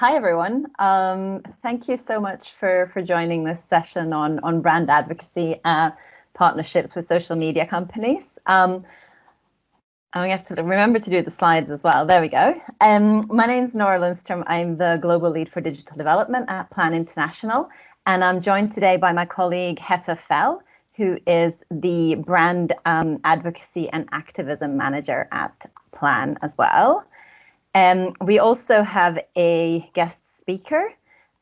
Hi, everyone. Thank you so much for joining this session on brand advocacy partnerships with social media companies. And we have to remember to do the slides as well. There we go. My name is Nora Lindstrom. I'm the Global Lead for Digital Development at Plan International. And I'm joined today by my colleague Heta, who is the Brand Advocacy and Activism Manager at Plan as well. We also have a guest speaker,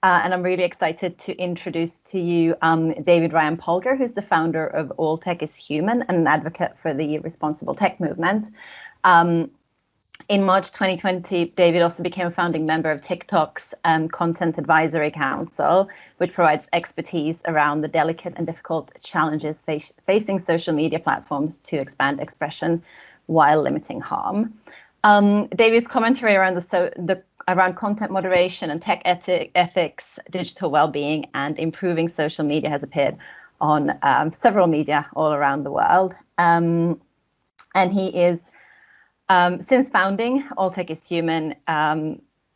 and I'm really excited to introduce to you David Ryan Polgar, who's the founder of All Tech is Human and an advocate for the responsible tech movement. In March 2020, David also became a founding member of TikTok's Content Advisory Council, which provides expertise around the delicate and difficult challenges facing social media platforms to expand expression while limiting harm. David's commentary around around content moderation and tech ethics, digital well-being, and improving social media has appeared on several media all around the world. And he is, since founding All Tech is Human,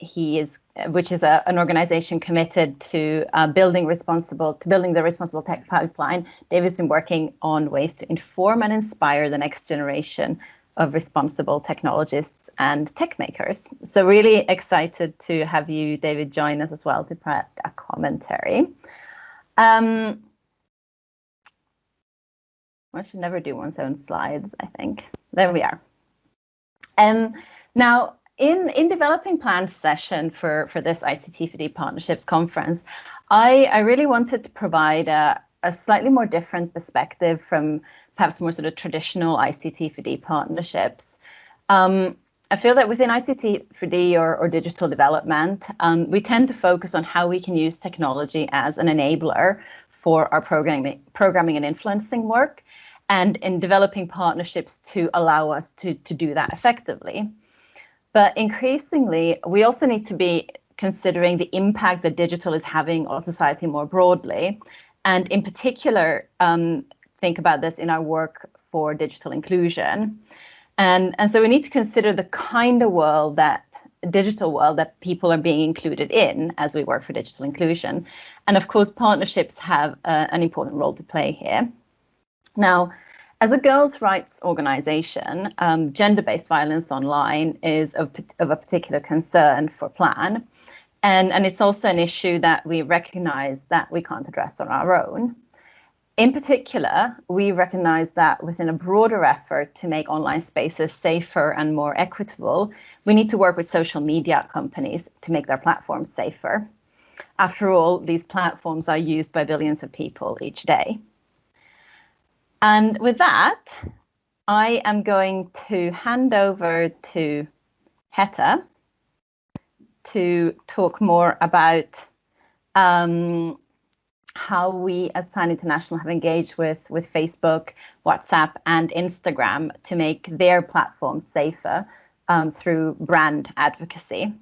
which is an organization committed to building the responsible tech pipeline. David's been working on ways to inform and inspire the next generation of responsible technologists and tech makers. So really excited to have you, David, join us as well to provide a commentary. I should never do one's own slides, I think. There we are. Now, in developing Plan's session for this ICT4D Partnerships Conference, I really wanted to provide a slightly more different perspective from perhaps more sort of traditional ICT4D partnerships. I feel that within ICT4D or digital development, we tend to focus on how we can use technology as an enabler for our programming and influencing work, and in developing partnerships to allow us to do that effectively. But increasingly, we also need to be considering the impact that digital is having on society more broadly, and in particular, think about this in our work for digital inclusion. And so we need to consider the kind of digital world that people are being included in as we work for digital inclusion. And of course, partnerships have an important role to play here. Now, as a girls' rights organization, gender-based violence online is of a particular concern for Plan. And it's also an issue that we recognize that we can't address on our own. In particular, we recognize that within a broader effort to make online spaces safer and more equitable, we need to work with social media companies to make their platforms safer. After all, these platforms are used by billions of people each day. And with that, I am going to hand over to Heta to talk more about how we as Plan International have engaged with Facebook, WhatsApp, and Instagram to make their platforms safer through brand advocacy.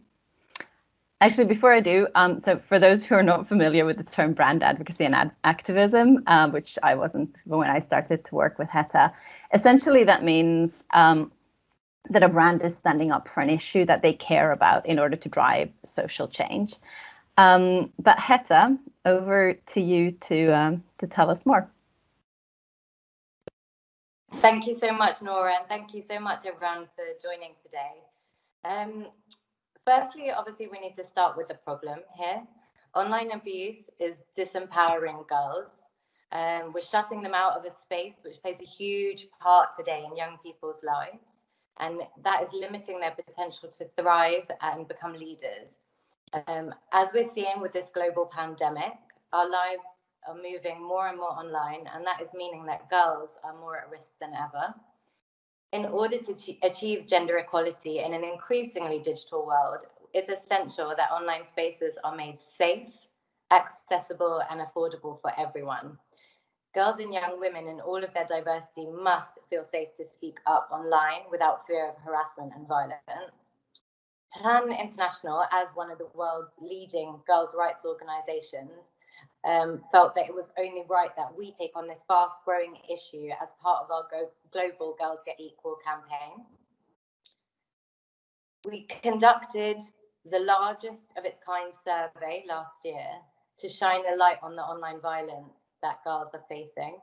Actually, before I do, so for those who are not familiar with the term brand advocacy and activism, which I wasn't when I started to work with Heta, essentially that means that a brand is standing up for an issue that they care about in order to drive social change. But Heta, over to you to tell us more. Thank you so much, Nora, and thank you so much, everyone, for joining today. Firstly, obviously, we need to start with the problem here. Online abuse is disempowering girls. We're shutting them out of a space which plays a huge part today in young people's lives, and that is limiting their potential to thrive and become leaders. As we're seeing with this global pandemic, our lives are moving more and more online, and that is meaning that girls are more at risk than ever. In order to achieve gender equality in an increasingly digital world, it's essential that online spaces are made safe, accessible, and affordable for everyone. Girls and young women in all of their diversity must feel safe to speak up online without fear of harassment and violence. Plan International, as one of the world's leading girls' rights organizations, felt that it was only right that we take on this fast-growing issue as part of our global Girls Get Equal campaign. We conducted the largest of its kind survey last year to shine a light on the online violence that girls are facing.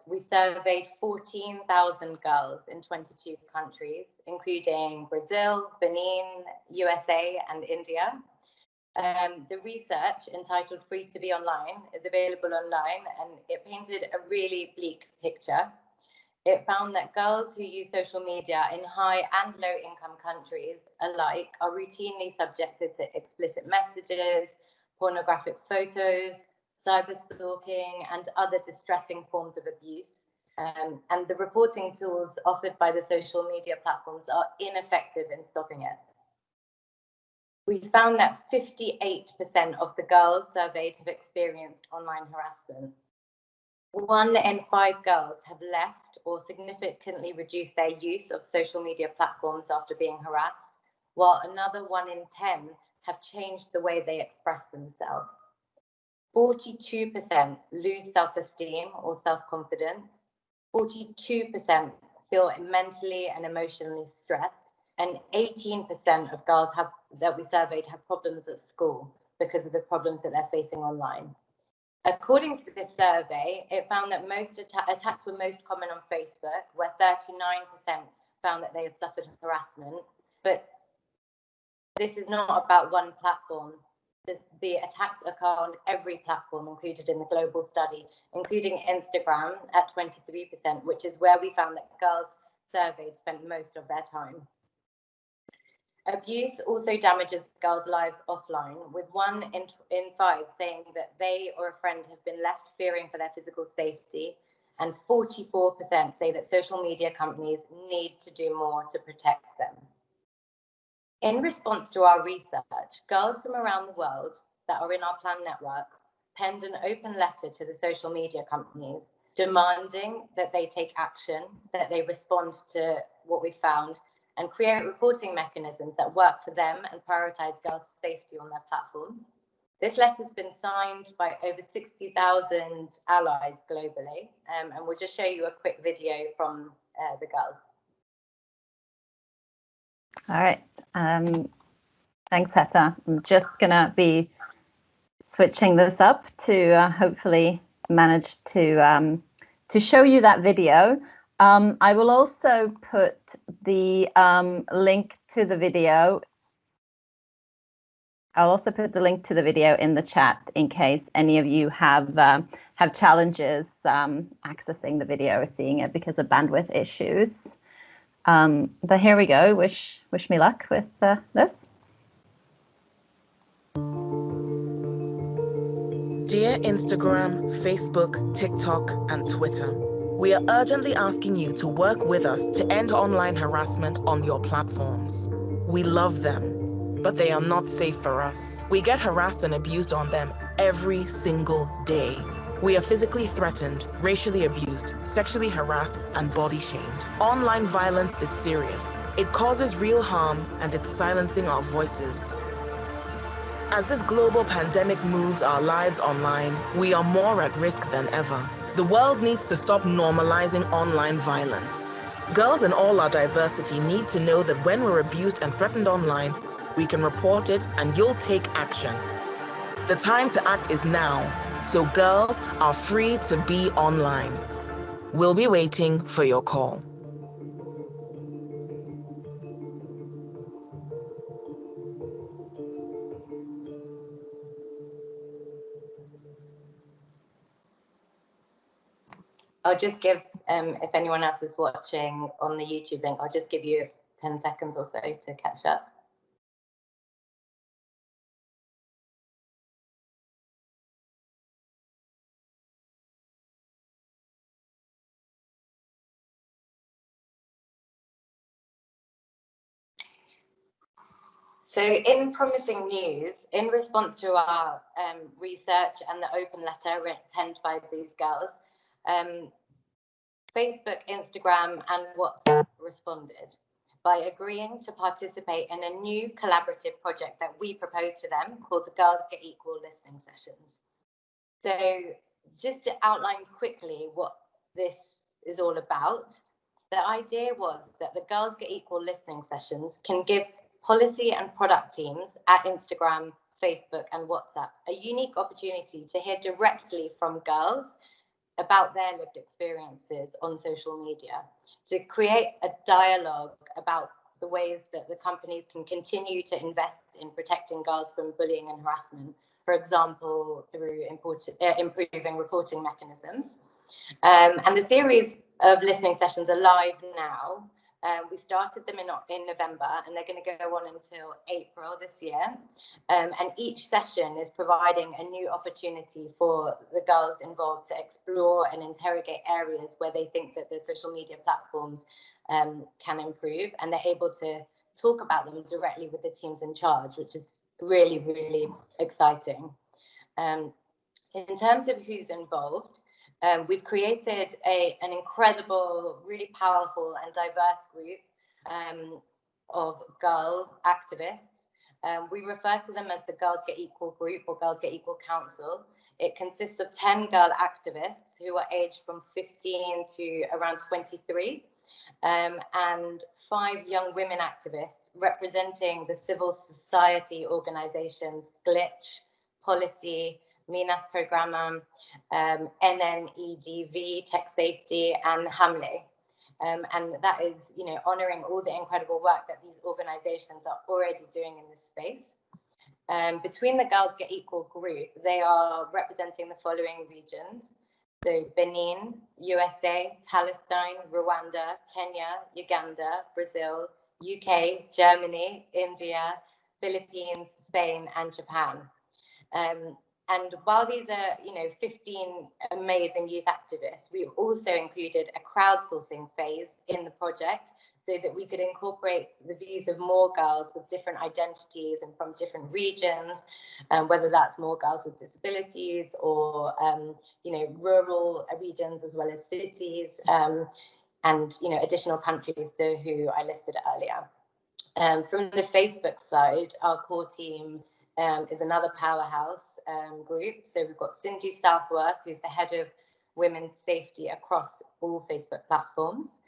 We surveyed 14,000 girls in 22 countries, including Brazil, Benin, USA, and India. The research, entitled Free to Be Online, is available online, and it painted a really bleak picture. It found that girls who use social media in high and low income countries alike are routinely subjected to explicit messages, pornographic photos, cyber stalking, and other distressing forms of abuse. And the reporting tools offered by the social media platforms are ineffective in stopping it. We found that 58% of the girls surveyed have experienced online harassment. 1 in 5 girls have left or significantly reduced their use of social media platforms after being harassed, while another 1 in 10 have changed the way they express themselves. 42% lose self-esteem or self-confidence. 42% feel mentally and emotionally stressed, and 18% of girls that we surveyed have problems at school because of the problems that they're facing online. According to this survey, it found that most attacks were most common on Facebook, where 39% found that they had suffered harassment. But this is not about one platform. The attacks occur on every platform included in the global study, including Instagram at 23%, which is where we found that girls surveyed spent most of their time. Abuse also damages girls' lives offline, with 1 in 5 saying that they or a friend have been left fearing for their physical safety, and 44% say that social media companies need to do more to protect them. In response to our research, girls from around the world that are in our plan networks penned an open letter to the social media companies demanding that they take action, that they respond to what we found, and create reporting mechanisms that work for them and prioritize girls' safety on their platforms. This letter has been signed by over 60,000 allies globally, and we'll just show you a quick video from the girls. All right. Thanks, Heta. I'm just going to be switching this up to hopefully manage to show you that video. I will also put the link to the video. I'll also put the link to the video in the chat in case any of you have challenges accessing the video or seeing it because of bandwidth issues. But here we go. Wish me luck with this. Dear Instagram, Facebook, TikTok, and Twitter, we are urgently asking you to work with us to end online harassment on your platforms. We love them, but they are not safe for us. We get harassed and abused on them every single day. We are physically threatened, racially abused, sexually harassed, and body shamed. Online violence is serious. It causes real harm, and it's silencing our voices. As this global pandemic moves our lives online, we are more at risk than ever. The world needs to stop normalizing online violence. Girls in all our diversity need to know that when we're abused and threatened online, we can report it and you'll take action. The time to act is now, so girls are free to be online. We'll be waiting for your call. I'll just give, if anyone else is watching on the YouTube link, I'll just give you 10 seconds or so to catch up. So in Promising News, in response to our research and the open letter penned by these girls, Facebook, Instagram, and WhatsApp responded by agreeing to participate in a new collaborative project that we proposed to them called the Girls Get Equal Listening Sessions. So just to outline quickly what this is all about, the idea was that the Girls Get Equal Listening Sessions can give policy and product teams at Instagram, Facebook, and WhatsApp a unique opportunity to hear directly from girls about their lived experiences on social media, to create a dialogue about the ways that the companies can continue to invest in protecting girls from bullying and harassment, for example, through improving reporting mechanisms. And the series of listening sessions are live now. We started them in November, and they're going to go on until April this year. And each session is providing a new opportunity for the girls involved to explore and interrogate areas where they think that the social media platforms can improve, and they're able to talk about them directly with the teams in charge, which is really, really exciting. In terms of who's involved, we've created an incredible, really powerful and diverse group of girl activists. We refer to them as the Girls Get Equal group or Girls Get Equal Council. It consists of 10 girl activists who are aged from 15 to around 23, and 5 young women activists representing the civil society organizations Glitch, Policy, Minas Programam, NNEDV, Tech Safety, and Hamle. And that is, honouring all the incredible work that these organisations are already doing in this space. Between the Girls Get Equal group, they are representing the following regions. So Benin, USA, Palestine, Rwanda, Kenya, Uganda, Brazil, UK, Germany, India, Philippines, Spain, and Japan. And while these are, 15 amazing youth activists, we've also included a crowdsourcing phase in the project so that we could incorporate the views of more girls with different identities and from different regions, whether that's more girls with disabilities or, rural regions as well as cities, and, additional countries to who I listed earlier. From the Facebook side, our core team is another powerhouse group. So we've got Cindy Southworth, who's the head of women's safety across all Facebook platforms.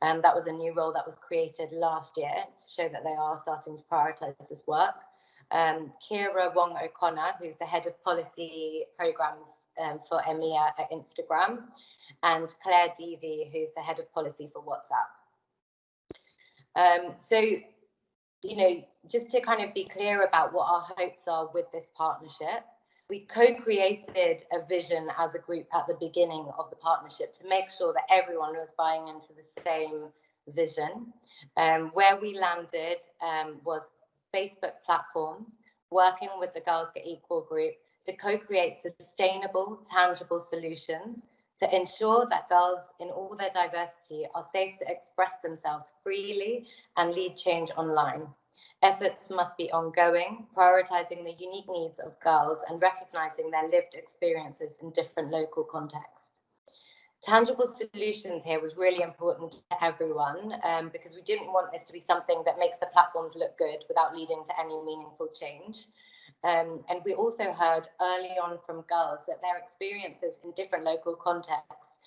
That was a new role that was created last year to show that they are starting to prioritize this work. Kira Wong O'Connor, who's the head of policy programs for EMEA at Instagram, and Claire Devey, who's the head of policy for WhatsApp. Just to kind of be clear about what our hopes are with this partnership, we co-created a vision as a group at the beginning of the partnership to make sure that everyone was buying into the same vision. Where we landed was Facebook platforms working with the Girls Get Equal group to co-create sustainable, tangible solutions to ensure that girls in all their diversity are safe to express themselves freely and lead change online. Efforts must be ongoing, prioritizing the unique needs of girls and recognizing their lived experiences in different local contexts. Tangible solutions here was really important to everyone because we didn't want this to be something that makes the platforms look good without leading to any meaningful change. And we also heard early on from girls that their experiences in different local contexts,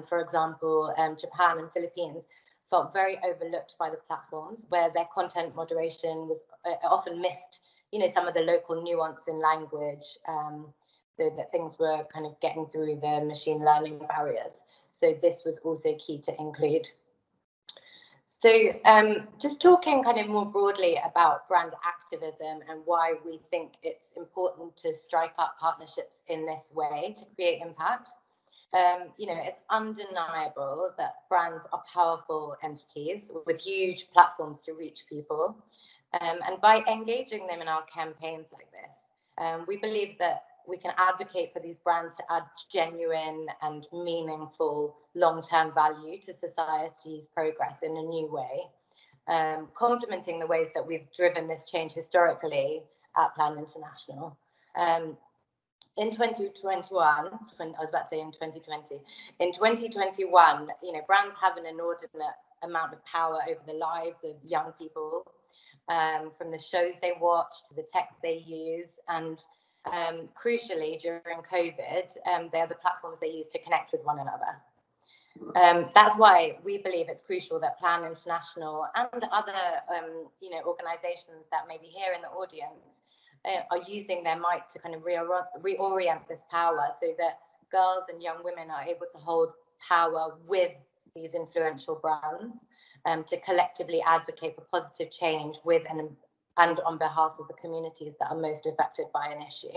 for example, Japan and Philippines, felt very overlooked by the platforms, where their content moderation was often missed, some of the local nuance in language, so that things were kind of getting through the machine learning barriers. So this was also key to include. So just talking kind of more broadly about brand activism and why we think it's important to strike up partnerships in this way to create impact. It's undeniable that brands are powerful entities with huge platforms to reach people. And by engaging them in our campaigns like this, we believe that we can advocate for these brands to add genuine and meaningful long-term value to society's progress in a new way, complementing the ways that we've driven this change historically at Plan International. In 2021, I was about to say in 2020, in 2021, brands have an inordinate amount of power over the lives of young people, from the shows they watch to the tech they use, and crucially during COVID, they are the platforms they use to connect with one another. That's why we believe it's crucial that Plan International and other organizations that may be here in the audience are using their might to kind of reorient this power so that girls and young women are able to hold power with these influential brands, to collectively advocate for positive change with and on behalf of the communities that are most affected by an issue.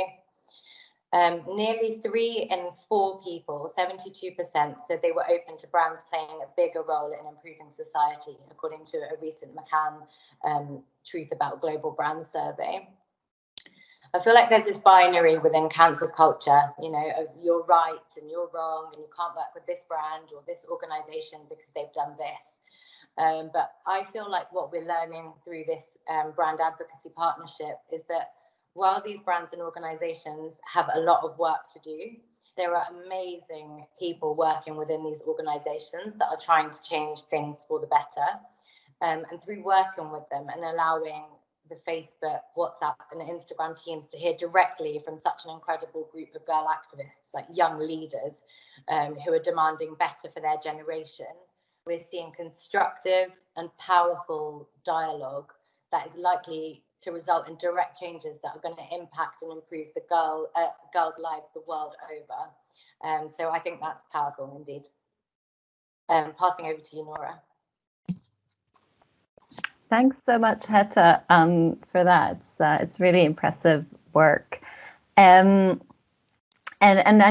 Nearly 3 in 4 people, 72%, said they were open to brands playing a bigger role in improving society, according to a recent McCann Truth About Global Brand survey. I feel like there's this binary within cancel culture, of you're right and you're wrong, and you can't work with this brand or this organization because they've done this. But I feel like what we're learning through this brand advocacy partnership is that while these brands and organizations have a lot of work to do, there are amazing people working within these organizations that are trying to change things for the better. And through working with them and allowing the Facebook, WhatsApp, and Instagram teams to hear directly from such an incredible group of girl activists, like young leaders who are demanding better for their generation, we're seeing constructive and powerful dialogue that is likely to result in direct changes that are going to impact and improve the girls' lives the world over. So I think that's powerful indeed. Passing over to you, Nora. Thanks so much, Heta, for that. It's really impressive work. And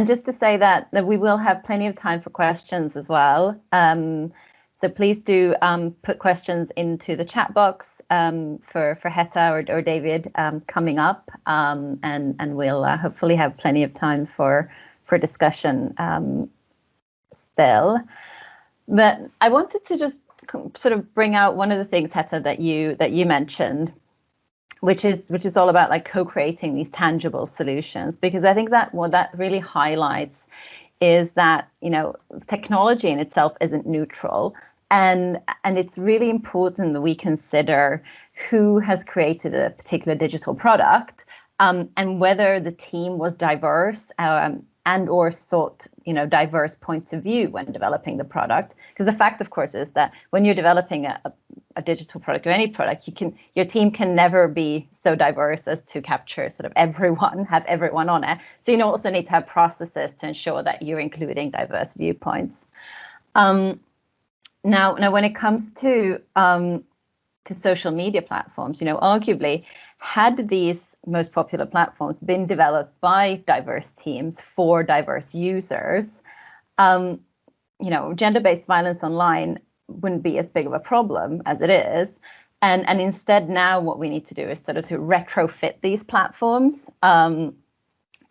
just to say that we will have plenty of time for questions as well. So please do put questions into the chat box for Heta or David coming up, and we'll hopefully have plenty of time for discussion still. But I wanted to just sort of bring out one of the things, Heta, that you mentioned, which is all about like co-creating these tangible solutions, because I think that what that really highlights is that technology in itself isn't neutral, and it's really important that we consider who has created a particular digital product, and whether the team was diverse and or sought diverse points of view when developing the product. Because the fact, of course, is that when you're developing a digital product or any product, your team can never be so diverse as to capture sort of have everyone on it. So you also need to have processes to ensure that you're including diverse viewpoints. Now when it comes to social media platforms, arguably, had these most popular platforms been developed by diverse teams for diverse users, gender-based violence online wouldn't be as big of a problem as it is. And instead, now what we need to do is sort of to retrofit these platforms to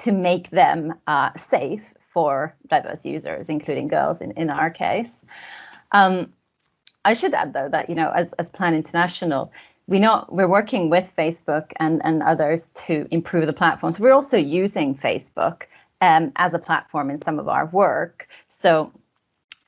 make them safe for diverse users, including girls in our case. I should add, though, that as Plan International, we're working with Facebook and others to improve the platforms. We're also using Facebook as a platform in some of our work. So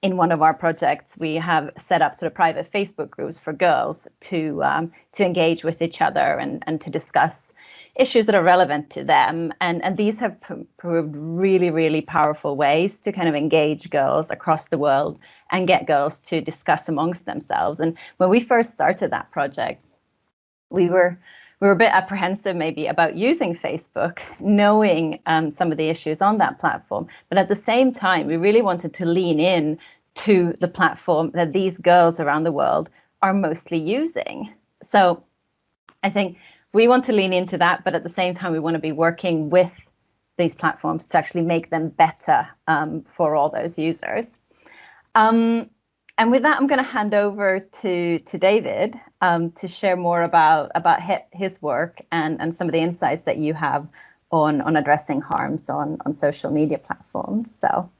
in one of our projects, we have set up sort of private Facebook groups for girls to engage with each other and to discuss issues that are relevant to them. And these have proved really, really powerful ways to kind of engage girls across the world and get girls to discuss amongst themselves. And when we first started that project, we were a bit apprehensive maybe about using Facebook, knowing some of the issues on that platform. But at the same time, we really wanted to lean in to the platform that these girls around the world are mostly using. So I think we want to lean into that, but at the same time, we want to be working with these platforms to actually make them better for all those users. And with that, I'm going to hand over to David to share more about his work and some of the insights that you have on addressing harms on social media platforms. So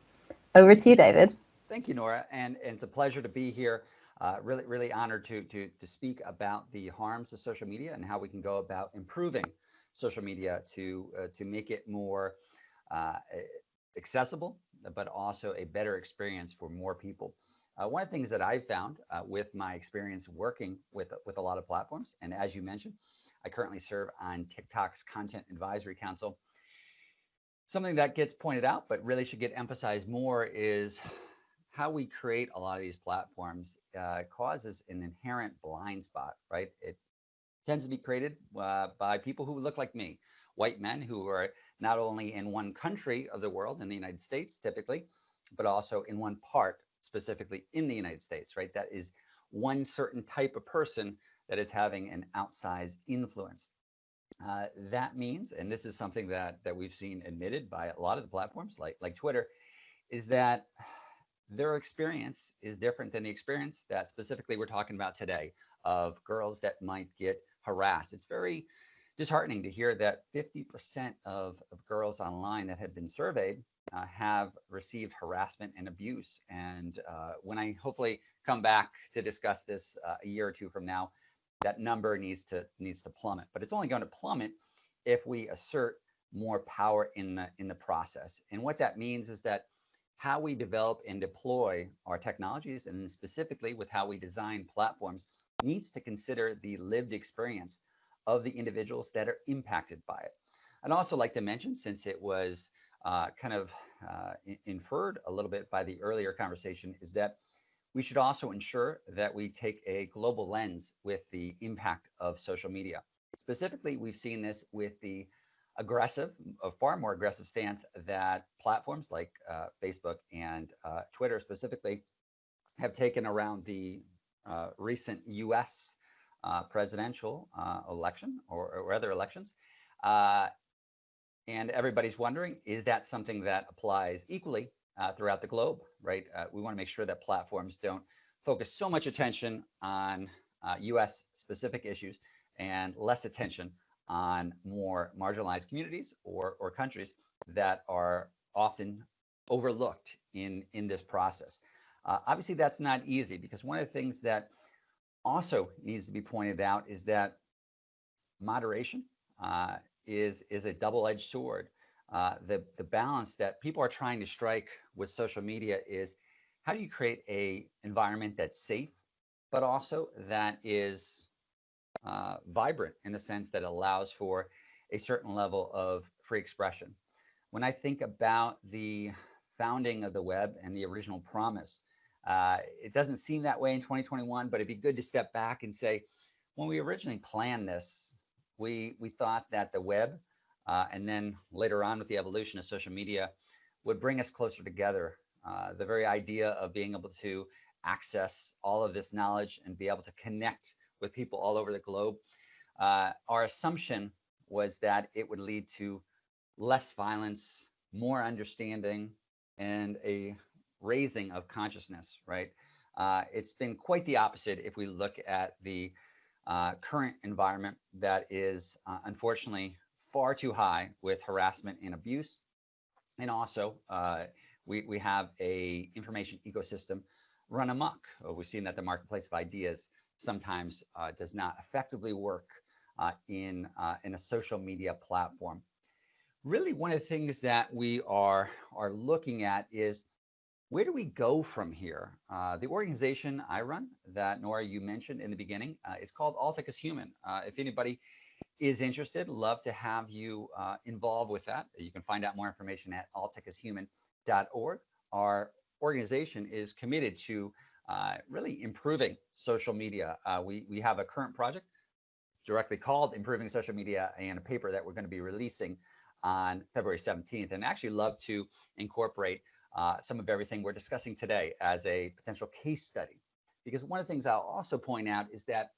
over to you, David. Thank you, Nora, and it's a pleasure to be here. Really honored to speak about the harms of social media and how we can go about improving social media to make it more accessible, but also a better experience for more people. One of the things that I've found with my experience working with a lot of platforms, and as you mentioned, I currently serve on TikTok's Content Advisory Council. Something that gets pointed out, but really should get emphasized more, is how we create a lot of these platforms causes an inherent blind spot, right? It tends to be created by people who look like me, white men who are not only in one country of the world, in the United States typically, but also in one part, specifically in the United States, right? That is one certain type of person that is having an outsized influence. That means, and this is something that we've seen admitted by a lot of the platforms like Twitter, is that their experience is different than the experience that specifically we're talking about today of girls that might get harassed. It's very disheartening to hear that 50% of girls online that have been surveyed have received harassment and abuse. And when I hopefully come back to discuss this a year or two from now, that number needs to plummet. But it's only going to plummet if we assert more power in the process. And what that means is that how we develop and deploy our technologies, and specifically with how we design platforms, needs to consider the lived experience of the individuals that are impacted by it. I'd also like to mention, since it was inferred a little bit by the earlier conversation, is that we should also ensure that we take a global lens with the impact of social media. Specifically, we've seen this with the far more aggressive stance that platforms like Facebook and Twitter specifically have taken around the recent US presidential election or other elections. And everybody's wondering, is that something that applies equally throughout the globe, right? We want to make sure that platforms don't focus so much attention on US specific issues and less attention on more marginalized communities or countries that are often overlooked in this process. Obviously, that's not easy, because one of the things that also needs to be pointed out is that moderation is a double-edged sword. The balance that people are trying to strike with social media is, how do you create an environment that's safe, but also that is vibrant in the sense that allows for a certain level of free expression. When I think about the founding of the web and the original promise, it doesn't seem that way in 2021, but it'd be good to step back and say, when we originally planned this, we thought that the web and then later on with the evolution of social media would bring us closer together. The very idea of being able to access all of this knowledge and be able to connect with people all over the globe. Our assumption was that it would lead to less violence, more understanding, and a raising of consciousness, right? It's been quite the opposite if we look at the current environment that is unfortunately far too high with harassment and abuse. And also, we have a information ecosystem run amok. We've seen that the marketplace of ideas sometimes does not effectively work in a social media platform. Really, one of the things that we are looking at is, where do we go from here? The organization I run, that Nora, you mentioned in the beginning, is called All Thick as Human. If anybody is interested, love to have you involved with that. You can find out more information at allthickashuman.org. Our organization is committed to really improving social media. We have a current project directly called Improving Social Media, and a paper that we're going to be releasing on February 17th, and actually love to incorporate some of everything we're discussing today as a potential case study. Because one of the things I'll also point out is that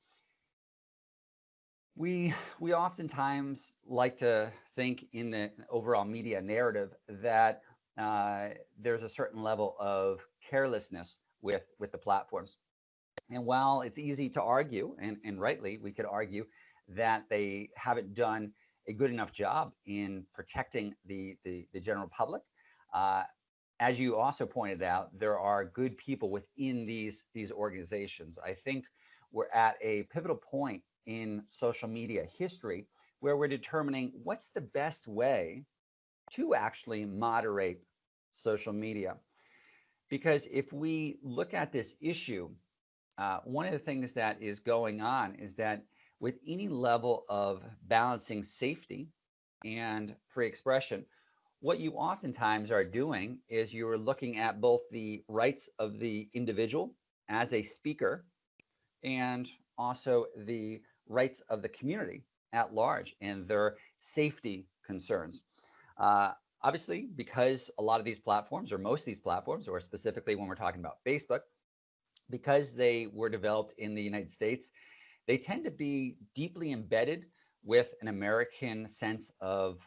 we oftentimes like to think in the overall media narrative that there's a certain level of carelessness with the platforms. And while it's easy to argue, and rightly we could argue, that they haven't done a good enough job in protecting the general public, as you also pointed out, there are good people within these organizations. I think we're at a pivotal point in social media history where we're determining what's the best way to actually moderate social media. Because if we look at this issue, one of the things that is going on is that with any level of balancing safety and free expression, what you oftentimes are doing is you're looking at both the rights of the individual as a speaker and also the rights of the community at large and their safety concerns. Obviously, because a lot of these platforms, or most of these platforms, or specifically when we're talking about Facebook, because they were developed in the United States, they tend to be deeply embedded with an American sense of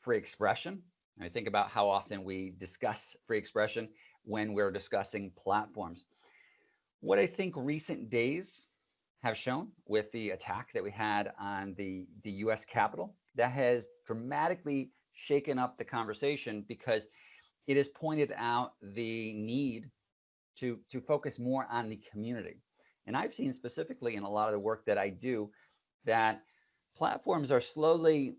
free expression. And I think about how often we discuss free expression when we're discussing platforms. What I think recent days have shown with the attack that we had on the US Capitol, that has dramatically shaken up the conversation because it has pointed out the need to focus more on the community. And I've seen specifically in a lot of the work that I do that platforms are slowly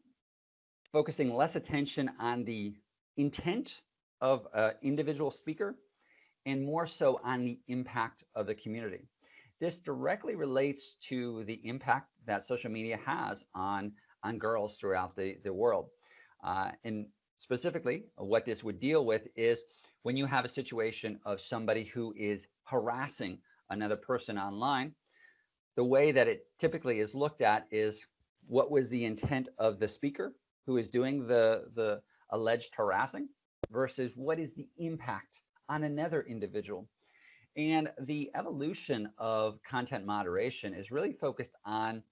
focusing less attention on the intent of an individual speaker and more so on the impact of the community. This directly relates to the impact that social media has on girls throughout the world. And specifically, what this would deal with is when you have a situation of somebody who is harassing another person online, the way that it typically is looked at is what was the intent of the speaker who is doing the alleged harassing versus what is the impact on another individual. And the evolution of content moderation is really focused on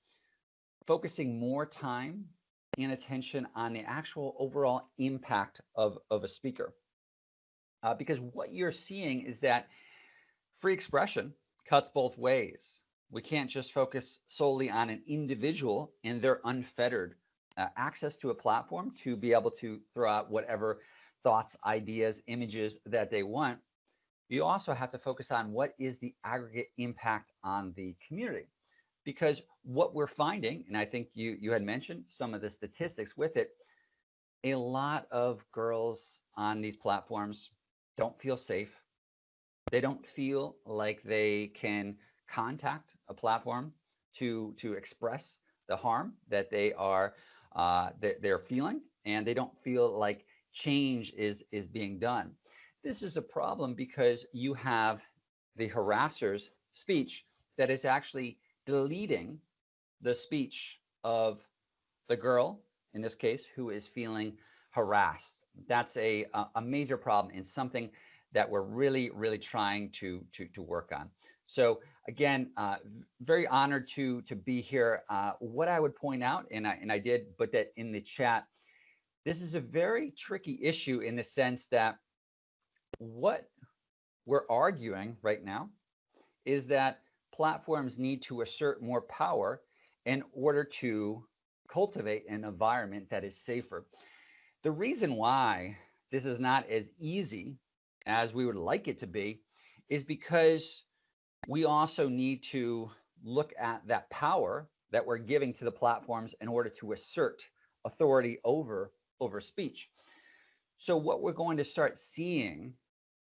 focusing more time and attention on the actual overall impact of a speaker. Because what you're seeing is that free expression cuts both ways. We can't just focus solely on an individual and their unfettered access to a platform to be able to throw out whatever thoughts, ideas, images that they want. You also have to focus on what is the aggregate impact on the community. Because what we're finding, and I think you had mentioned some of the statistics with it, a lot of girls on these platforms don't feel safe. They don't feel like they can contact a platform to express the harm that they're feeling, and they don't feel like change is being done. This is a problem because you have the harasser's speech that is actually deleting the speech of the girl, in this case, who is feeling harassed. That's a major problem and something that we're really trying to work on. So again, very honored to be here. What I would point out, and I did put that in the chat, this is a very tricky issue in the sense that what we're arguing right now is that platforms need to assert more power in order to cultivate an environment that is safer. The reason why this is not as easy as we would like it to be is because we also need to look at that power that we're giving to the platforms in order to assert authority over speech. So what we're going to start seeing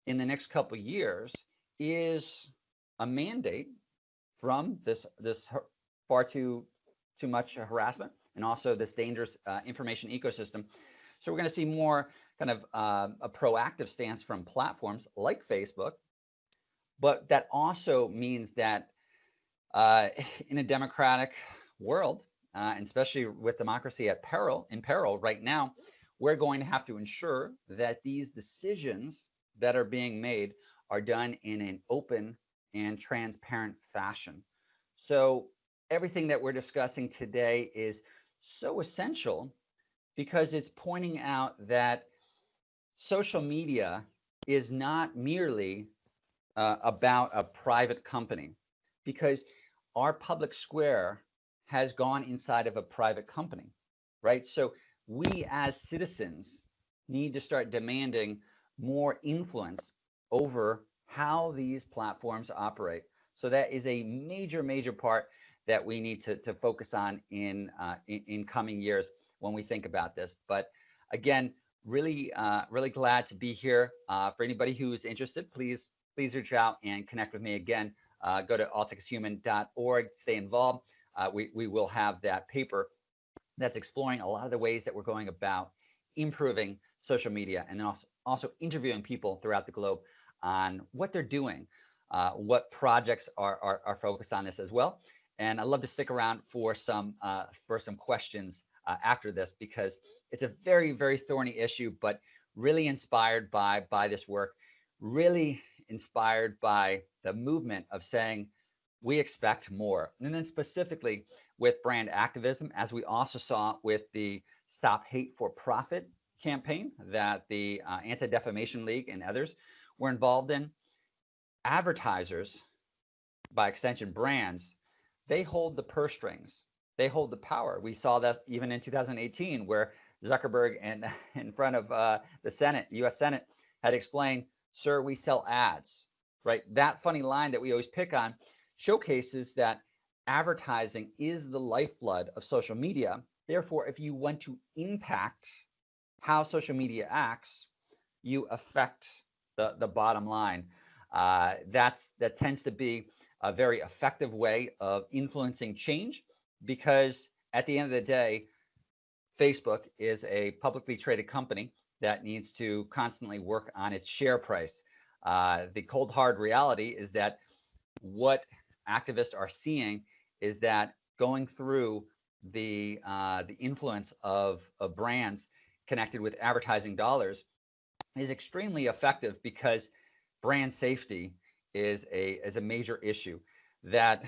in the next couple of years is a mandate from this far too much harassment and also this dangerous information ecosystem. So we're going to see more kind of a proactive stance from platforms like Facebook, but that also means that in a democratic world, and especially with democracy in peril right now, we're going to have to ensure that these decisions that are being made are done in an open and transparent fashion. So everything that we're discussing today is so essential because it's pointing out that social media is not merely about a private company, because our public square has gone inside of a private company, right? So we as citizens need to start demanding more influence over how these platforms operate. So that is a major part that we need to focus on in coming years when we think about this. But again, really glad to be here. For anybody who is interested, please reach out and connect with me again. Go to allticketshuman.org, stay involved. We will have that paper that's exploring a lot of the ways that we're going about improving social media, and then also interviewing people throughout the globe on what they're doing, what projects are focused on this as well. And I'd love to stick around for some questions after this, because it's a very, very thorny issue, but really inspired by this work, really inspired by the movement of saying we expect more. And then specifically with brand activism, as we also saw with the Stop Hate for Profit campaign that the Anti-Defamation League and others were involved in, advertisers, by extension brands, they hold the purse strings. They hold the power. We saw that even in 2018, where Zuckerberg in front of the Senate, U.S. Senate, had explained, "Sir, we sell ads." Right? That funny line that we always pick on showcases that advertising is the lifeblood of social media. Therefore, if you want to impact how social media acts, you affect the bottom line. That tends to be a very effective way of influencing change, because at the end of the day, Facebook is a publicly traded company that needs to constantly work on its share price. The cold hard reality is that what activists are seeing is that going through the influence of brands connected with advertising dollars is extremely effective, because brand safety is a major issue that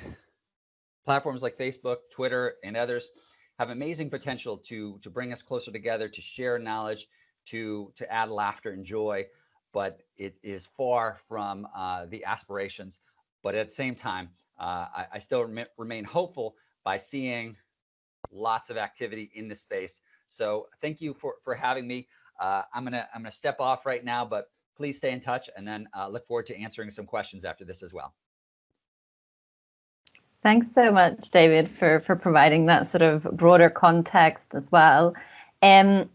platforms like Facebook, Twitter, and others have amazing potential to bring us closer together, to share knowledge, to add laughter and joy, but it is far from the aspirations. But at the same time, I still remain hopeful by seeing lots of activity in this space. So thank you for having me. I'm gonna step off right now, but please stay in touch, and then look forward to answering some questions after this as well. Thanks so much, David, for providing that sort of broader context as well. I'm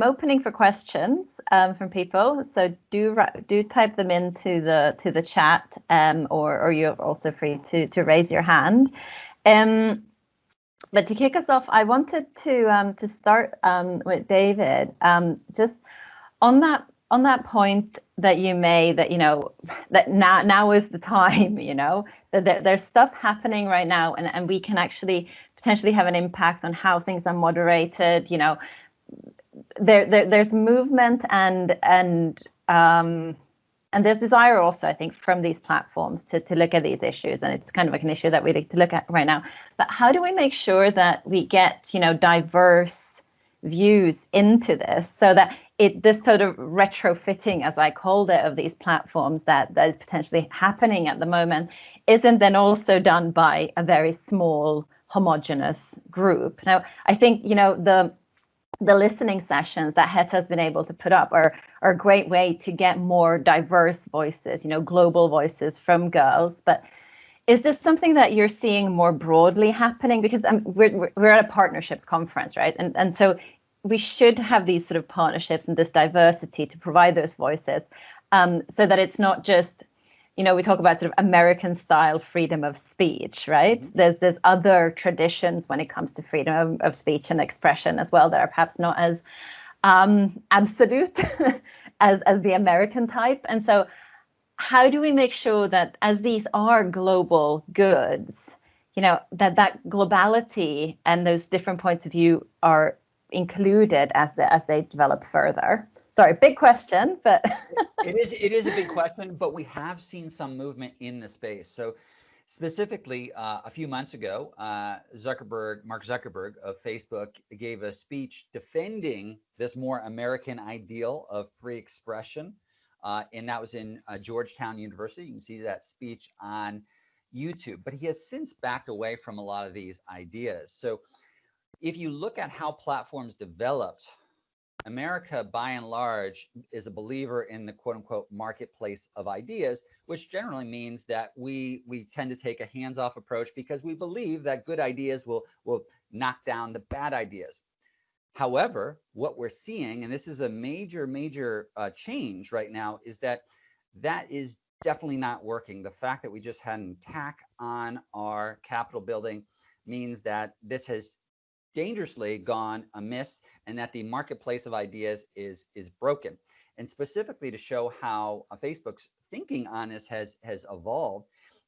opening for questions from people, so do type them into the chat, or you're also free to raise your hand. But to kick us off, I wanted to start with David, just on that point that you made, that that now is the time, that there's stuff happening right now, and we can actually potentially have an impact on how things are moderated. There's movement and there's desire also, I think, from these platforms to look at these issues, and it's kind of like an issue that we need to look at right now. But how do we make sure that we get diverse views into this, so that this sort of retrofitting, as I called it, of these platforms that is potentially happening at the moment isn't then also done by a very small homogenous group? Now, I think the listening sessions that Heta has been able to put up are a great way to get more diverse voices, global voices from girls. But is this something that you're seeing more broadly happening? Because we're at a partnerships conference, right? And so we should have these sort of partnerships and this diversity to provide those voices, so that it's not just, we talk about sort of American style freedom of speech, right? Mm-hmm. There's other traditions when it comes to freedom of speech and expression as well that are perhaps not as absolute as the American type. And so how do we make sure that, as these are global goods, that globality and those different points of view are included as they develop further? Sorry, big question, but it is a big question, but we have seen some movement in the space. So specifically, a few months ago, Mark Zuckerberg of Facebook gave a speech defending this more American ideal of free expression, and that was in Georgetown University. You can see that speech on YouTube, but he has since backed away from a lot of these ideas. So if you look at how platforms developed, America, by and large, is a believer in the quote-unquote marketplace of ideas, which generally means that we tend to take a hands-off approach, because we believe that good ideas will knock down the bad ideas. However, what we're seeing, and this is a major change right now, is that is definitely not working. The fact that we just had an attack on our Capitol building means that this has dangerously gone amiss, and that the marketplace of ideas is broken. And specifically to show how Facebook's thinking on this has evolved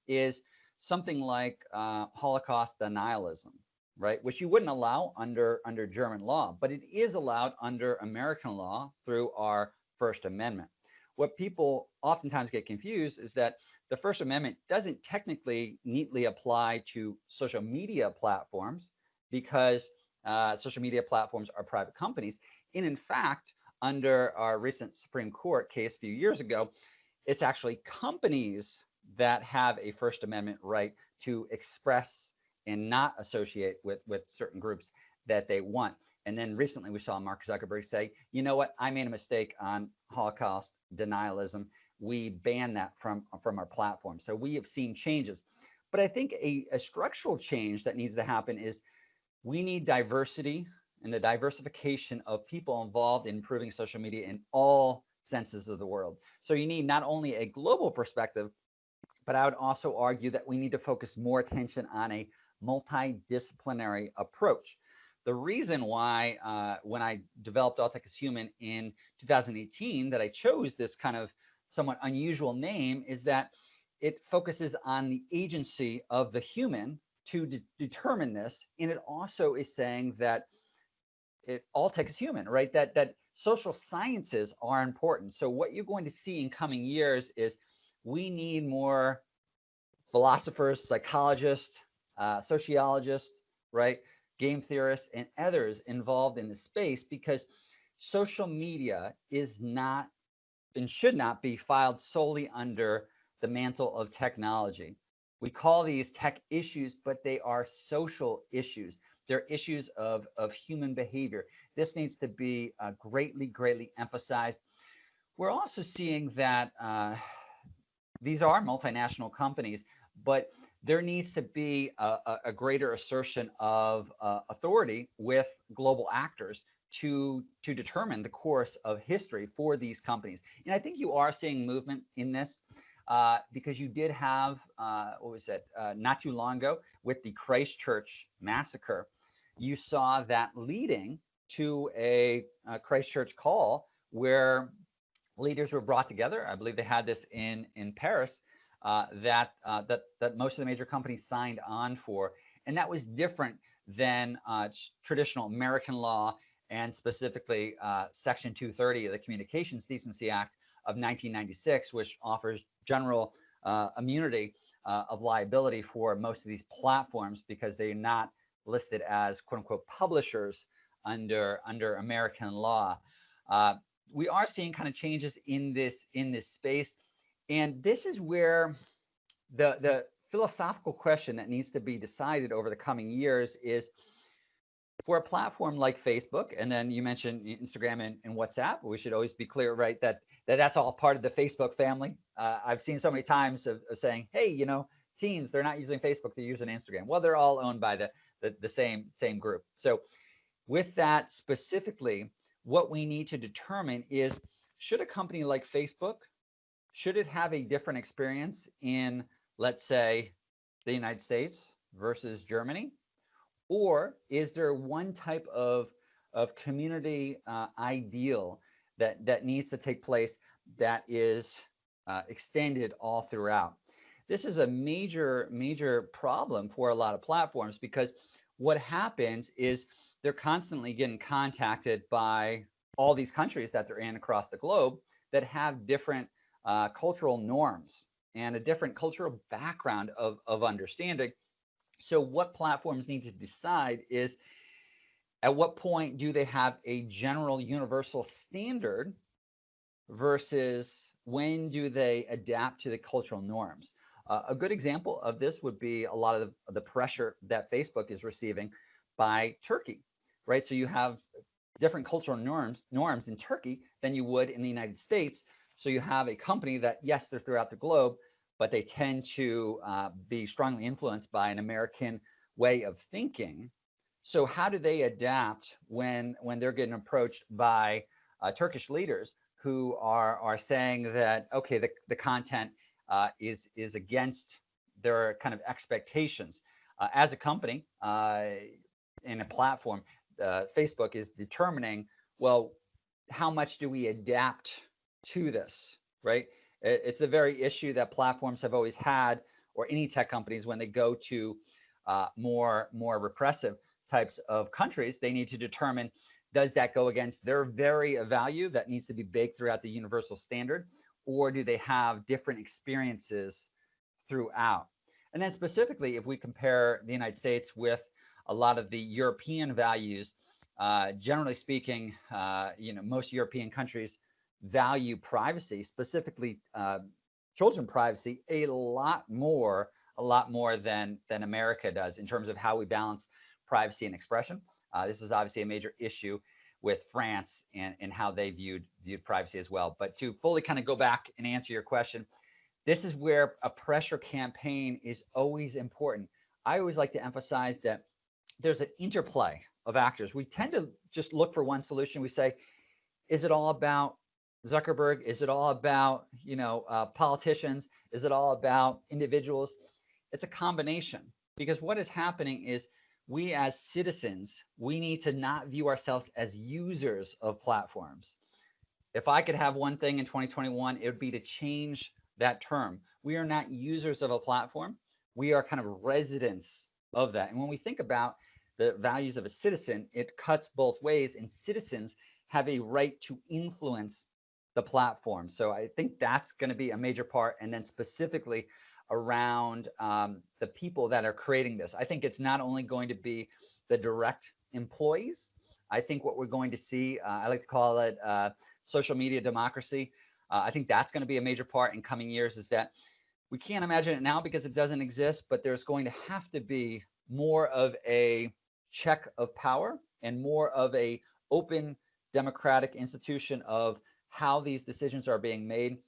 is something like Holocaust denialism, right? Which you wouldn't allow under German law, but it is allowed under American law through our First Amendment. What people oftentimes get confused is that the First Amendment doesn't technically neatly apply to social media platforms, because social media platforms are private companies. And in fact, under our recent Supreme Court case a few years ago, it's actually companies that have a First Amendment right to express and not associate with certain groups that they want. And then recently we saw Mark Zuckerberg say, you know what, I made a mistake on Holocaust denialism. We ban that from our platform. So we have seen changes. But I think a structural change that needs to happen is we need diversity and the diversification of people involved in improving social media in all senses of the world. So you need not only a global perspective, but I would also argue that we need to focus more attention on a multidisciplinary approach. The reason why when I developed All Tech is Human in 2018 that I chose this kind of somewhat unusual name is that it focuses on the agency of the human to determine this. And it also is saying that all tech is human, right? That social sciences are important. So what you're going to see in coming years is we need more philosophers, psychologists, sociologists, right? Game theorists and others involved in the space, because social media is not and should not be filed solely under the mantle of technology. We call these tech issues, but they are social issues. They're issues of human behavior. This needs to be greatly emphasized. We're also seeing that these are multinational companies, but there needs to be a greater assertion of authority with global actors to determine the course of history for these companies. And I think you are seeing movement in this because you did have, what was it, not too long ago with the Christchurch massacre. You saw that leading to a Christchurch call where leaders were brought together. I believe they had this in Paris. That most of the major companies signed on for. And that was different than traditional American law, and specifically Section 230 of the Communications Decency Act of 1996, which offers general immunity of liability for most of these platforms because they're not listed as quote unquote publishers under American law. We are seeing kind of changes in this space. And this is where the philosophical question that needs to be decided over the coming years is, for a platform like Facebook, and then you mentioned Instagram and WhatsApp, we should always be clear, right, that's all part of the Facebook family. I've seen so many times of saying, hey, you know, teens, they're not using Facebook, they're using Instagram. Well, they're all owned by the same group. So with that specifically, what we need to determine is, should a company like Facebook, should it have a different experience in, let's say, the United States versus Germany? Or is there one type of community ideal that needs to take place that is extended all throughout? This is a major problem for a lot of platforms, because what happens is they're constantly getting contacted by all these countries that they're in across the globe that have different cultural norms and a different cultural background of understanding. So what platforms need to decide is, at what point do they have a general universal standard versus when do they adapt to the cultural norms? A good example of this would be a lot of the pressure that Facebook is receiving by Turkey, right? So you have different cultural norms in Turkey than you would in the United States. So you have a company that, yes, they're throughout the globe, but they tend to be strongly influenced by an American way of thinking. So how do they adapt when they're getting approached by Turkish leaders who are saying that, okay, the content is against their kind of expectations? As a company, in a platform, Facebook is determining, well, how much do we adapt to this, right? It's the very issue that platforms have always had, or any tech companies, when they go to more repressive types of countries, they need to determine, does that go against their very value that needs to be baked throughout the universal standard, or do they have different experiences throughout? And then specifically, if we compare the United States with a lot of the European values, generally speaking, most European countries value privacy, specifically children privacy, a lot more than America does in terms of how we balance privacy and expression. This was obviously a major issue with France and how they viewed privacy as well. But to fully kind of go back and answer your question, this is where a pressure campaign is always important. I always like to emphasize that there's an interplay of actors. We tend to just look for one solution. We say, is it all about Zuckerberg? Is it all about politicians? Is it all about individuals? It's a combination, because what is happening is we as citizens, we need to not view ourselves as users of platforms. If I could have one thing in 2021, it would be to change that term. We are not users of a platform. We are kind of residents of that. And when we think about the values of a citizen, it cuts both ways, and citizens have a right to influence the platform. So I think that's going to be a major part. And then specifically around the people that are creating this, I think it's not only going to be the direct employees. I think what we're going to see, I like to call it social media democracy. I think that's going to be a major part in coming years, is that we can't imagine it now because it doesn't exist, but there's going to have to be more of a check of power and more of a open democratic institution of how these decisions are being made,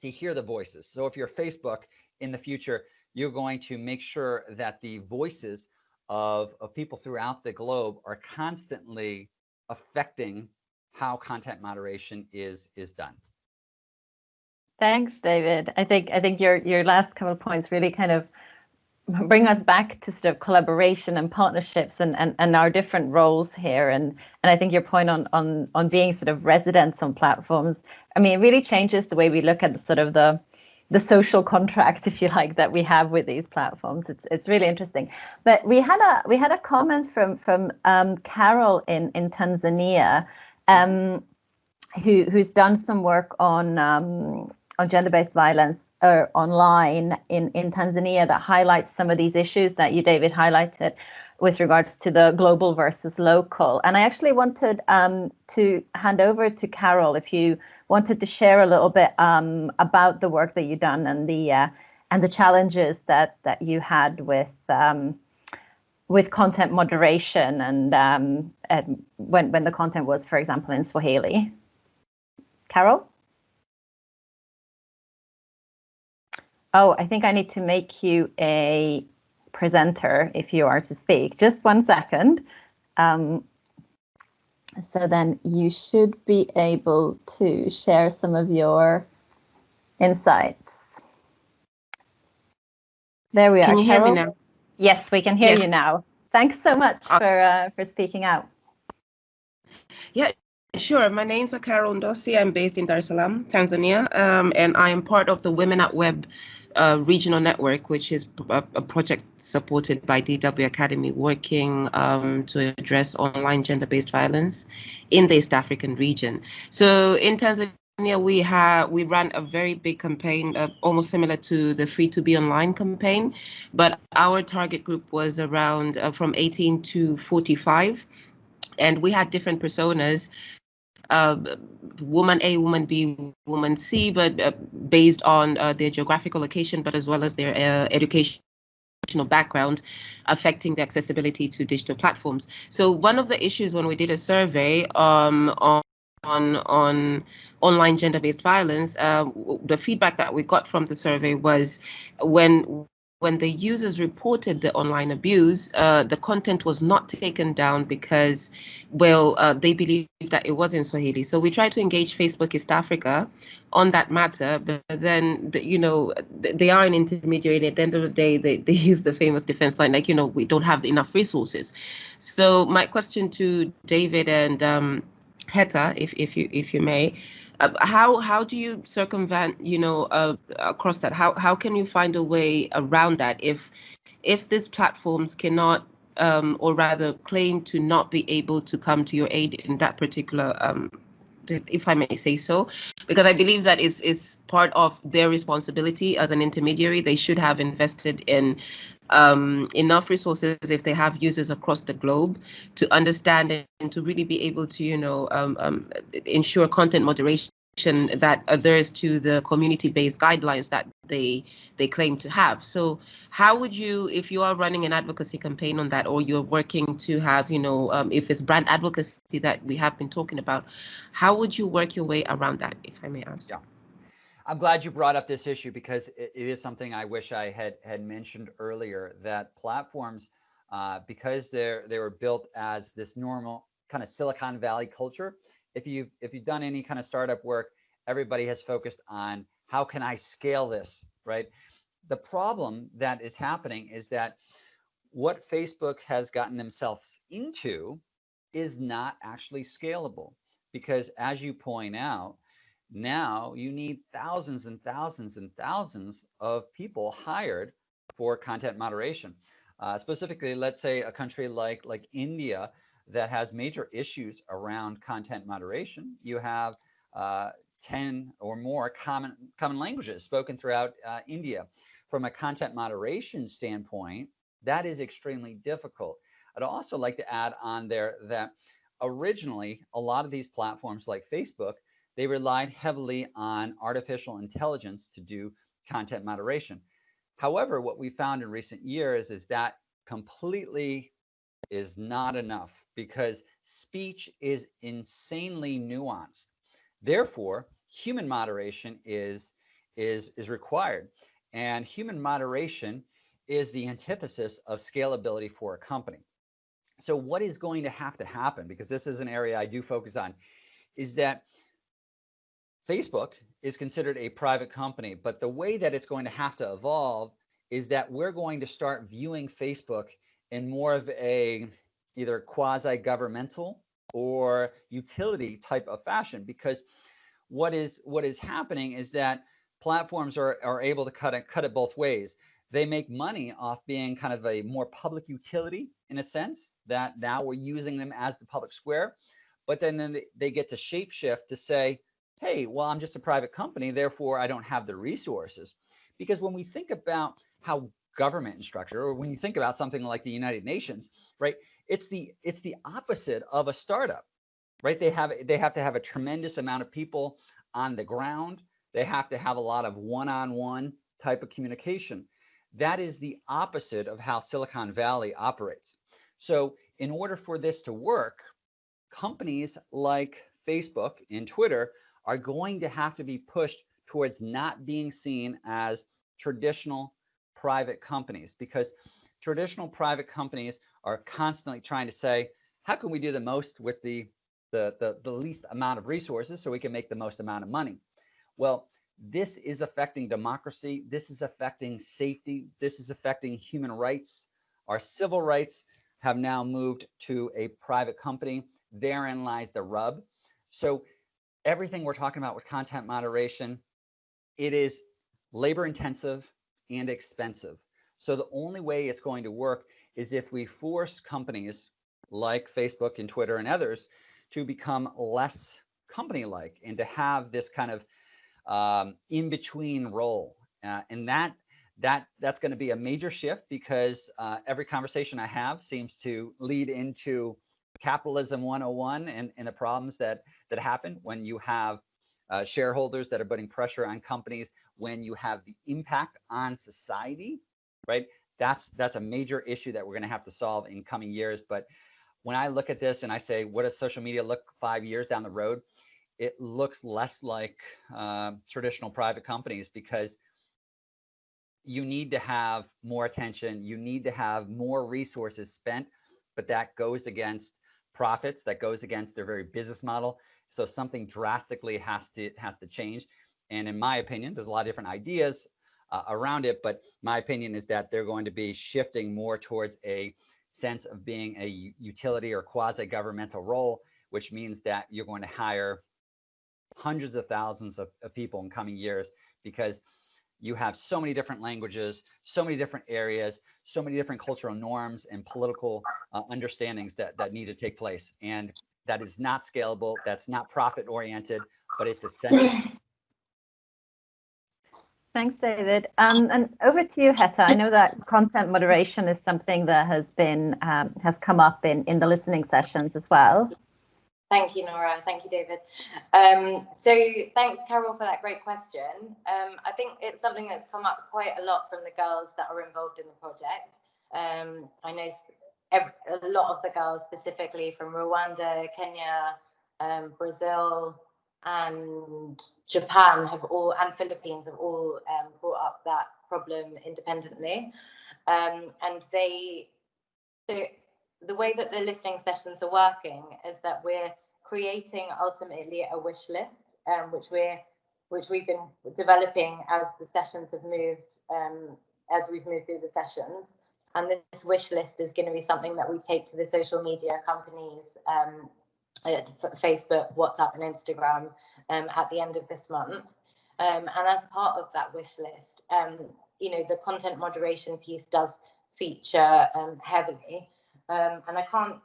to hear the voices. So if you're Facebook in the future, you're going to make sure that the voices of people throughout the globe are constantly affecting how content moderation is done. Thanks, David. I think your last couple of points really kind of bring us back to sort of collaboration and partnerships and our different roles here. And I think your point on being sort of residents on platforms, I mean, it really changes the way we look at the sort of the social contract, if you like, that we have with these platforms. It's really interesting. But we had a comment from Carol in Tanzania, who's done some work on gender-based violence online in Tanzania that highlights some of these issues that you, David, highlighted with regards to the global versus local. And I actually wanted to hand over to Carol if you wanted to share a little bit about the work that you've done and the challenges that you had with content moderation and when the content was, for example, in Swahili. Carol? Oh, I think I need to make you a presenter if you are to speak. Just 1 second. So then you should be able to share some of your insights. There we are. Can you Carol? hear me now? Yes, we can hear Yes. you now. Thanks so much for speaking out. Yeah, sure. My name's Carol Ndosi. I'm based in Dar es Salaam, Tanzania, and I am part of the Women at Web regional network, which is a project supported by DW Academy, working to address online gender-based violence in the East African region. So in Tanzania, we ran a very big campaign, almost similar to the Free to Be Online campaign, but our target group was around from 18 to 45, and we had different personas. Woman A, woman B, woman C, but based on their geographical location, but as well as their educational background, affecting the accessibility to digital platforms. So one of the issues when we did a survey on online gender-based violence, the feedback that we got from the survey was when when the users reported the online abuse, the content was not taken down because, well, they believed that it was in Swahili. So we tried to engage Facebook East Africa on that matter, but then, they are an intermediary, and at the end of the day, they use the famous defense line, like, we don't have enough resources. So my question to David and Heta, if you may, how do you circumvent, across that? How can you find a way around that if these platforms cannot, or rather claim to not be able to come to your aid in that particular, if I may say so, because I believe that is part of their responsibility as an intermediary. They should have invested in enough resources if they have users across the globe to understand and to really be able to, ensure content moderation that adheres to the community-based guidelines that they claim to have. So how would you, if you are running an advocacy campaign on that, or you're working to have, if it's brand advocacy that we have been talking about, how would you work your way around that, if I may ask? Yeah. I'm glad you brought up this issue, because it is something I wish I had mentioned earlier, that platforms, because they were built as this normal kind of Silicon Valley culture. If you've done any kind of startup work, everybody has focused on how can I scale this, right? The problem that is happening is that what Facebook has gotten themselves into is not actually scalable, because as you point out, now you need thousands and thousands and thousands of people hired for content moderation. Specifically, let's say a country like India that has major issues around content moderation. You have 10 or more common languages spoken throughout India. From a content moderation standpoint, that is extremely difficult. I'd also like to add on there that originally, a lot of these platforms like Facebook, they relied heavily on artificial intelligence to do content moderation. However, what we found in recent years is that completely is not enough, because speech is insanely nuanced. Therefore, human moderation is required. And human moderation is the antithesis of scalability for a company. So what is going to have to happen, because this is an area I do focus on, is that Facebook is considered a private company, but the way that it's going to have to evolve is that we're going to start viewing Facebook in more of a either quasi-governmental or utility type of fashion, because what is happening is that platforms are able to cut it both ways. They make money off being kind of a more public utility, in a sense, that now we're using them as the public square, but then they get to shapeshift to say, hey, well, I'm just a private company, therefore I don't have the resources. Because when we think about how government is structured, or when you think about something like the United Nations, right, it's the opposite of a startup, right? They have to have a tremendous amount of people on the ground. They have to have a lot of one-on-one type of communication. That is the opposite of how Silicon Valley operates. So in order for this to work, companies like Facebook and Twitter are going to have to be pushed towards not being seen as traditional private companies, because traditional private companies are constantly trying to say, how can we do the most with the least amount of resources so we can make the most amount of money? Well, this is affecting democracy. This is affecting safety. This is affecting human rights. Our civil rights have now moved to a private company. Therein lies the rub. So everything we're talking about with content moderation, it is labor intensive and expensive. So the only way it's going to work is if we force companies like Facebook and Twitter and others to become less company-like and to have this kind of in-between role. And that's going to be a major shift, because every conversation I have seems to lead into capitalism 101 and the problems that happen when you have shareholders that are putting pressure on companies, when you have the impact on society, right? That's a major issue that we're going to have to solve in coming years. But when I look at this and I say, what does social media look 5 years down the road? It looks less like traditional private companies, because you need to have more attention, you need to have more resources spent, but that goes against profits, that goes against their very business model. So something drastically has to change. And in my opinion, there's a lot of different ideas around it, but my opinion is that they're going to be shifting more towards a sense of being a utility or quasi-governmental role, which means that you're going to hire hundreds of thousands of people in coming years, because you have so many different languages, so many different areas, so many different cultural norms and political understandings that need to take place. And that is not scalable, that's not profit oriented, but it's essential. Thanks, David. And over to you, Heta. I know that content moderation is something that has been come up in the listening sessions as well. Thank you, Nora. Thank you, David. So thanks, Carol, for that great question. I think it's something that's come up quite a lot from the girls that are involved in the project. I know a lot of the girls, specifically from Rwanda, Kenya, Brazil, and Japan and Philippines have all brought up that problem independently. And the way that the listening sessions are working is that we're creating ultimately a wish list, which we've been developing as the sessions have moved, as we've moved through the sessions. And this wish list is going to be something that we take to the social media companies, Facebook, WhatsApp, and Instagram at the end of this month. And as part of that wish list, the content moderation piece does feature heavily. And I can't,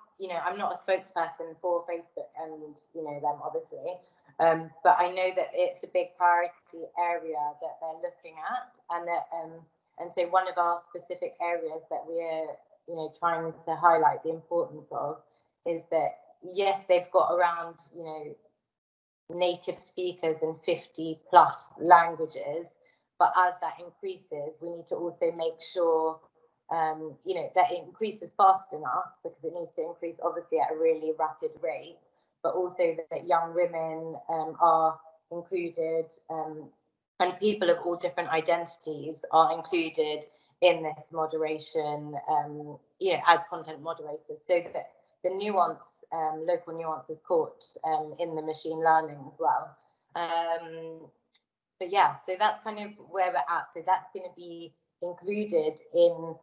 I'm not a spokesperson for Facebook and, them obviously, but I know that it's a big priority area that they're looking at, and that, and so one of our specific areas that we're, trying to highlight the importance of is that, yes, they've got around, native speakers in 50+ languages, but as that increases, we need to also make sure that it increases fast enough, because it needs to increase obviously at a really rapid rate, but also that young women are included, and people of all different identities are included in this moderation, as content moderators, so that the nuance, local nuance is caught in the machine learning as well. But yeah, so that's kind of where we're at. So that's going to be included in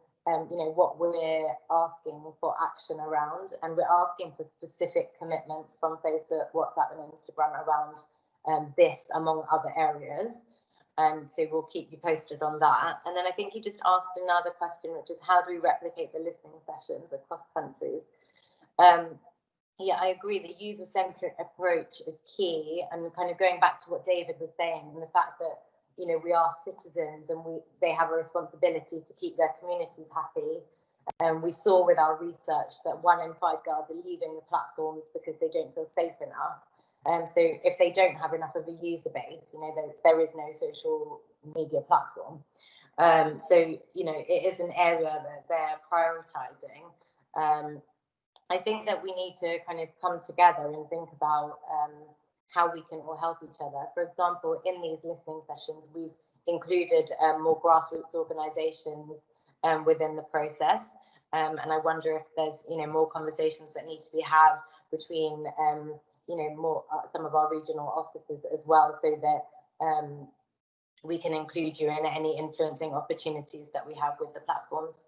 what we're asking for action around, and we're asking for specific commitments from Facebook, WhatsApp, and Instagram around this, among other areas. So we'll keep you posted on that. And then I think you just asked another question, which is how do we replicate the listening sessions across countries? Yeah, I agree. The user-centered approach is key, and kind of going back to what David was saying, and the fact that we are citizens and they have a responsibility to keep their communities happy. And we saw with our research that 1 in 5 girls are leaving the platforms because they don't feel safe enough. So if they don't have enough of a user base, there is no social media platform. So it is an area that they're prioritizing. I think that we need to kind of come together and think about how we can all help each other. For example, in these listening sessions, we've included more grassroots organizations within the process. And I wonder if there's, more conversations that need to be had between, more some of our regional offices as well, so that we can include you in any influencing opportunities that we have with the platforms.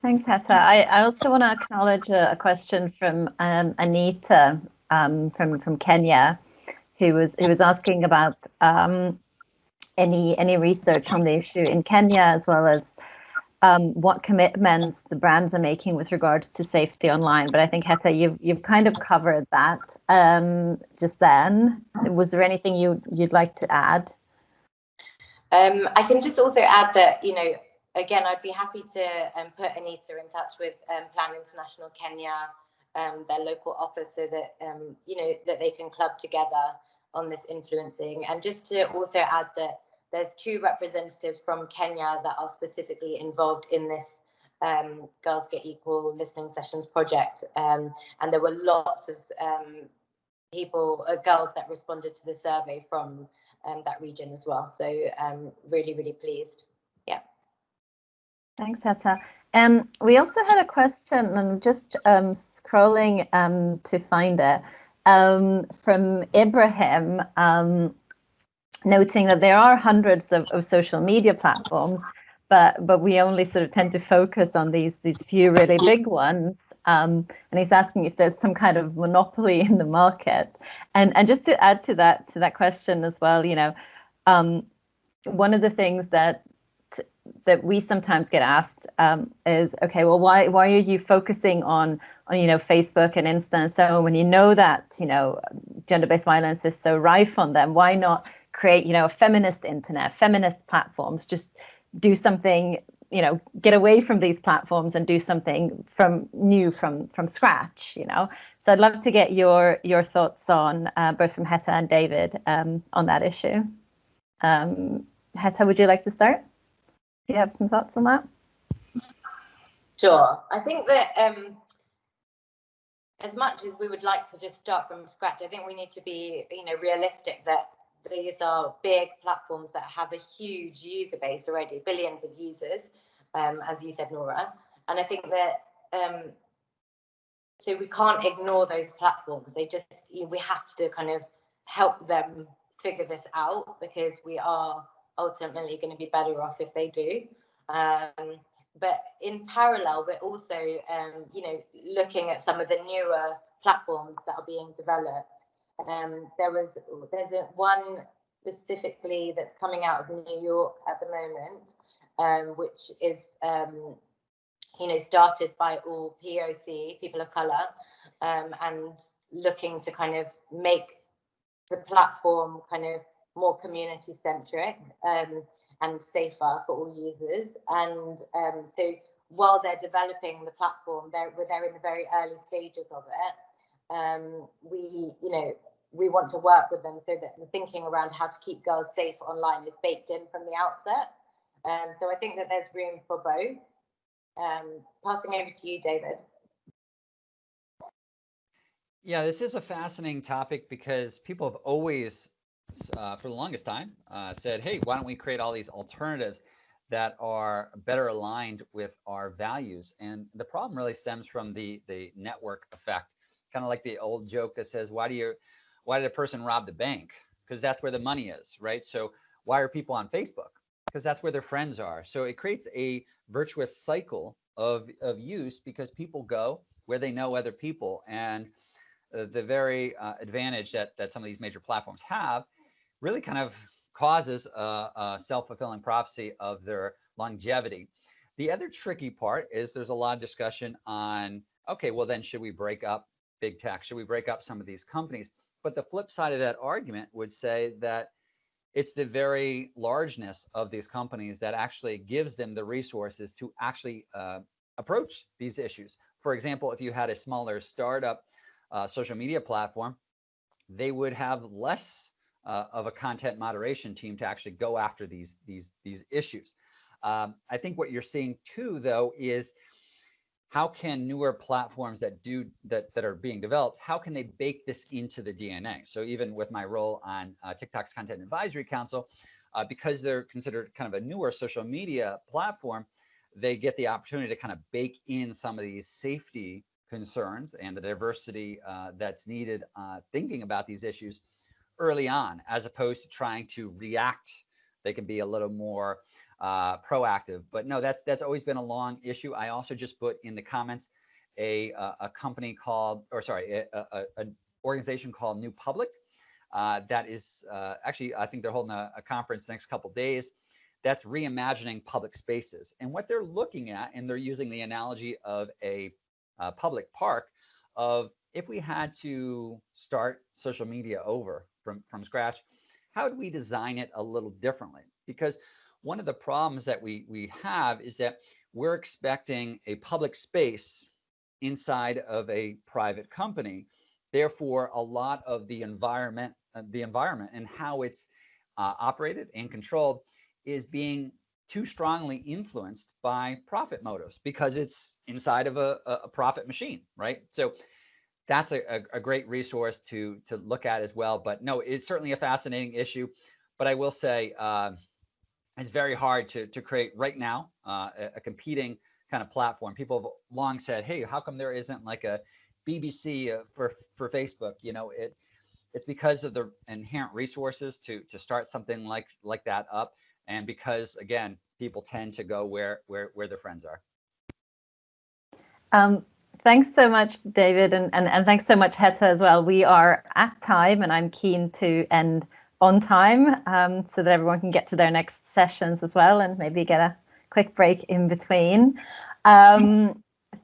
Thanks, Heta. I also want to acknowledge a question from Anita from Kenya, who was asking about any research on the issue in Kenya, as well as what commitments the brands are making with regards to safety online. But I think, Heta, you've kind of covered that just then. Was there anything you'd like to add? I can just also add that, again, I'd be happy to put Anita in touch with Plan International Kenya, their local office, so that that they can club together on this influencing. And just to also add that there's 2 representatives from Kenya that are specifically involved in this Girls Get Equal listening sessions project, and there were lots of girls that responded to the survey from that region as well. So really, really pleased. Yeah. Thanks, Heta. We also had a question, and just scrolling to find it, from Ibrahim, noting that there are hundreds of social media platforms, but we only sort of tend to focus on these few really big ones. And he's asking if there's some kind of monopoly in the market. And just to add to that question as well, you know, one of the things that we sometimes get asked is, okay, well, why are you focusing on you know, Facebook and Insta and so on, when you know that, you know, gender-based violence is so rife on them? Why not create, you know, a feminist internet, feminist platforms? Just do something, you know, get away from these platforms and do something new from scratch, you know. So I'd love to get your thoughts on both from Heta and David on that issue. Heta, would you like to start? Do you have some thoughts on that? Sure. I think that as much as we would like to just start from scratch, I think we need to be, you know, realistic that these are big platforms that have a huge user base already, billions of users, as you said, Nora. And I think that so we can't ignore those platforms. They just, we have to kind of help them figure this out, because we are ultimately going to be better off if they do. But in parallel, we're also, you know, looking at some of the newer platforms that are being developed. There's one specifically that's coming out of New York at the moment, which is, you know, started by all POC, people of color, and looking to kind of make the platform kind of more community centric and safer for all users. And so while they're developing the platform, they're in the very early stages of it. We want to work with them so that the thinking around how to keep girls safe online is baked in from the outset. So I think that there's room for both. Passing over to you, David. Yeah, this is a fascinating topic, because people have always, for the longest time, said, hey, why don't we create all these alternatives that are better aligned with our values? And the problem really stems from the network effect, kind of like the old joke that says, why did a person rob the bank? Because that's where the money is, right? So why are people on Facebook? Because that's where their friends are. So it creates a virtuous cycle of use, because people go where they know other people. And the very advantage that some of these major platforms have really kind of causes a self-fulfilling prophecy of their longevity. The other tricky part is there's a lot of discussion on, okay, well then should we break up big tech? Should we break up some of these companies? But the flip side of that argument would say that it's the very largeness of these companies that actually gives them the resources to actually approach these issues. For example, if you had a smaller startup social media platform, they would have less of a content moderation team to actually go after these issues. I think what you're seeing too, though, is how can newer platforms that are being developed, how can they bake this into the DNA? So even with my role on TikTok's Content Advisory Council, because they're considered kind of a newer social media platform, they get the opportunity to kind of bake in some of these safety concerns and the diversity that's needed thinking about these issues early on, as opposed to trying to react. They can be a little more proactive. But no, that's always been a long issue. I also just put in the comments a company called, or sorry, an organization called New Public that is actually, I think they're holding a conference the next couple of days that's reimagining public spaces. And what they're looking at, and they're using the analogy of a public park, of if we had to start social media over from scratch, how would we design it a little differently? Because one of the problems that we have is that we're expecting a public space inside of a private company. Therefore, a lot of the environment and how it's operated and controlled is being too strongly influenced by profit motives, because it's inside of a profit machine, right? So that's a great resource to look at as well. But no, it's certainly a fascinating issue. But I will say it's very hard to create right now a competing kind of platform. People have long said, hey, how come there isn't like a BBC for Facebook? You know, it's because of the inherent resources to start something like that up, and because again, people tend to go where their friends are. Thanks so much, David, and thanks so much, Heta, as well. We are at time, and I'm keen to end on time so that everyone can get to their next sessions as well, and maybe get a quick break in between.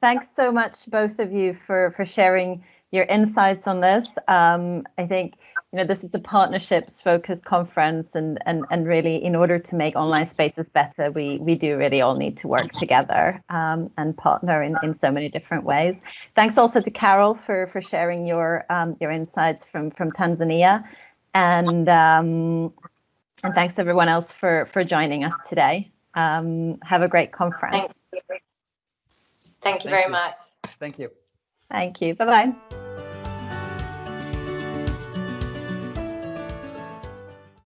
Thanks so much, both of you, for sharing your insights on this. I think, you know, this is a partnerships focused conference, and really, in order to make online spaces better, we do really all need to work together and partner in so many different ways. Thanks also to Carol for sharing your insights from Tanzania, and thanks everyone else for joining us today. Have a great conference. Thank you very much. Thank you. Thank you. Bye-bye.